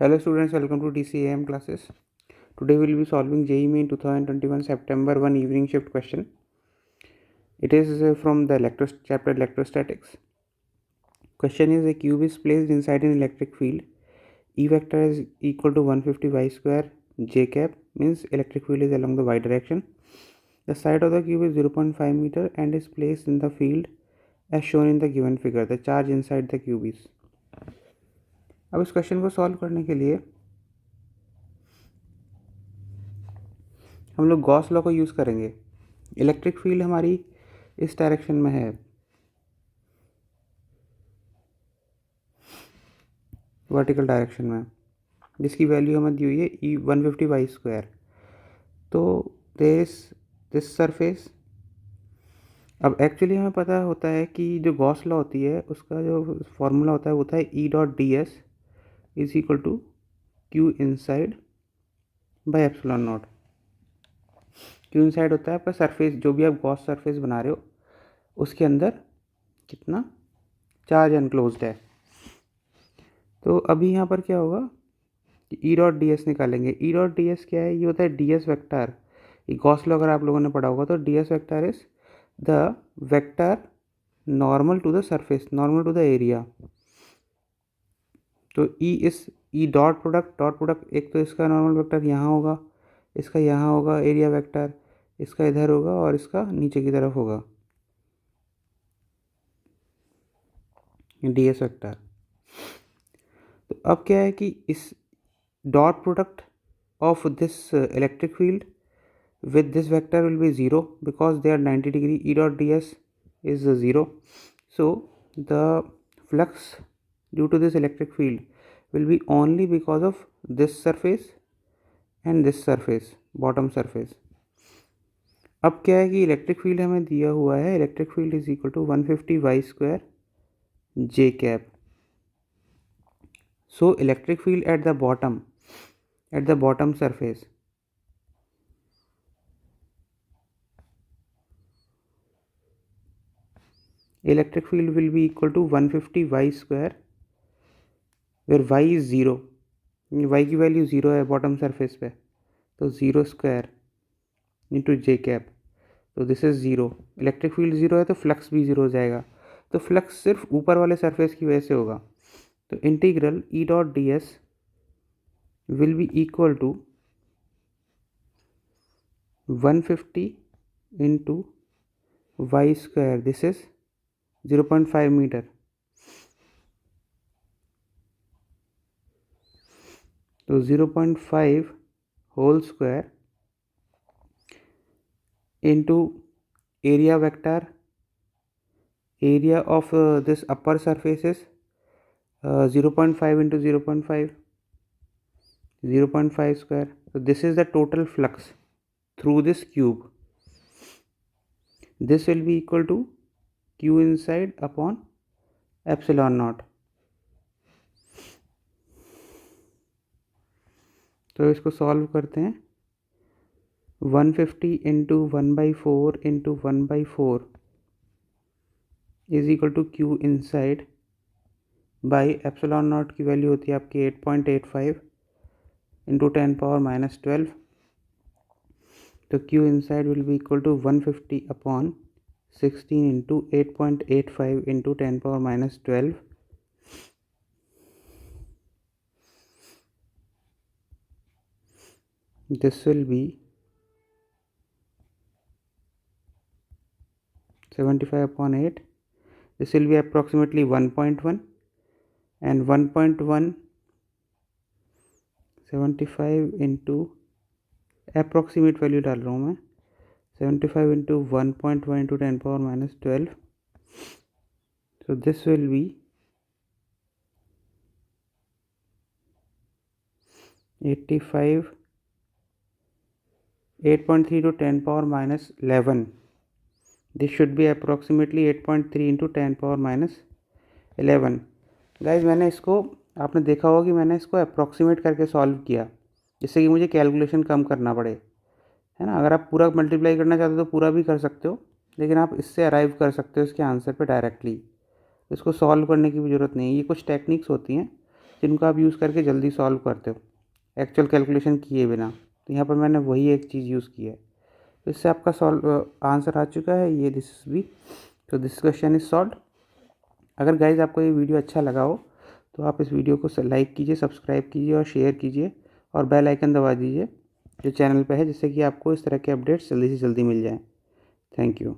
Hello students, welcome to DCAM classes. Today we will be solving JEE Main 2021 September 1 evening shift question. It is from the chapter Electrostatics. Question is, a cube is placed inside an electric field. E vector is equal to 150 y square j cap, means electric field is along the y direction. The side of the cube is 0.5 meter and is placed in the field as shown in the given figure. The charge inside the cube is. अब इस question को solve करने के लिए हम लोग Gauss law को use करेंगे. इलेक्ट्रिक फील्ड हमारी इस डायरेक्शन में है, वर्टिकल डायरेक्शन में, जिसकी वैल्यू हमें दी हुई है ई 150 वाई स्क्वायर. तो देयर इज दिस सरफेस. अब एक्चुअली हमें पता होता है कि जो गॉस लॉ होती है उसका जो फॉर्मूला होता है वो होता है E dot D S is equal to Q inside by epsilon naught. Q inside होता है आपका सरफेस, जो भी आप गॉस सरफेस बना रहे हो उसके अंदर कितना चार्ज एनक्लोज्ड है. तो अभी यहाँ पर क्या होगा, ई डॉट डी एस निकालेंगे. ई डॉट डी एस क्या है, ये होता है डी एस वेक्टर. ये गॉस लॉ अगर आप लोगों ने पढ़ा होगा तो D S vector is the vector normal to the surface, normal to the area. तो ई डॉट प्रोडक्ट एक तो इसका नॉर्मल वेक्टर यहाँ होगा, इसका यहाँ होगा एरिया वेक्टर, इसका इधर होगा और इसका नीचे की तरफ होगा डी एस वेक्टर. तो अब क्या है कि इस dot product of this electric field with this vector will be 0 because they are 90 degree. E dot ds is 0. So the flux due to this electric field will be only because of this surface and this surface, bottom surface. अब क्या है कि electric field हमें दिया हुआ है, electric field is equal to 150 Y square J cap. So electric field at the bottom surface, electric field will be equal to 150 y square where y is 0. y की value 0 है bottom surface पे, तो 0 square into जे cap. तो this is 0. Electric field 0 है तो flux भी 0 हो जाएगा. तो फ्लक्स सिर्फ ऊपर वाले सरफेस की वजह से होगा. तो integral E dot D S will be equal to 150 into Y square, this is 0.5 metre. तो 0.5 whole square into area vector, area of this upper surface is 0.5 into 0.5 square. तो this is the total flux through this cube. This will be equal to Q inside upon epsilon naught. तो इसको solve करते हैं. 150 into 1/4 into 1/4 is equal to Q inside by epsilon naught की value होती है आपकी 8.85 into 10⁻12. तो Q inside will be equal to 150 upon 16 into 8.85 into 10⁻12. This will be 75 upon 8. This will be approximately 1.1 and 1.1 75 into approximate value डाल रहा हूँ मैं, 75 into 1.1 into 10⁻12. So this will be 85, 8.3 to 10⁻11. This should be approximately 8.3 into 10⁻11. Guys मैंने इसको, आपने देखा होगा कि मैंने इसको अप्रॉक्सीमेट करके सॉल्व किया जिससे कि मुझे कैलकुलेशन कम करना पड़े, है ना. अगर आप पूरा मल्टीप्लाई करना चाहते हो तो पूरा भी कर सकते हो, लेकिन आप इससे अराइव कर सकते हो इसके आंसर पे डायरेक्टली. इसको सॉल्व करने की भी ज़रूरत नहीं है. ये कुछ टेक्निक्स होती हैं जिनको आप यूज़ करके जल्दी सॉल्व करते हो एक्चुअल कैलकुलेशन किए बिना। तो यहाँ पर मैंने वही एक चीज़ यूज़ की है, तो इससे आपका आंसर आ चुका है ये दिस बी। तो दिस क्वेश्चन इज सॉल्व। अगर गाइज आपको ये वीडियो अच्छा लगा हो तो आप इस वीडियो को लाइक कीजिए, सब्सक्राइब कीजिए और शेयर कीजिए और बेल आइकन दबा दीजिए जो चैनल पे है, जिससे कि आपको इस तरह के अपडेट्स जल्दी से जल्दी मिल जाएं। Thank you.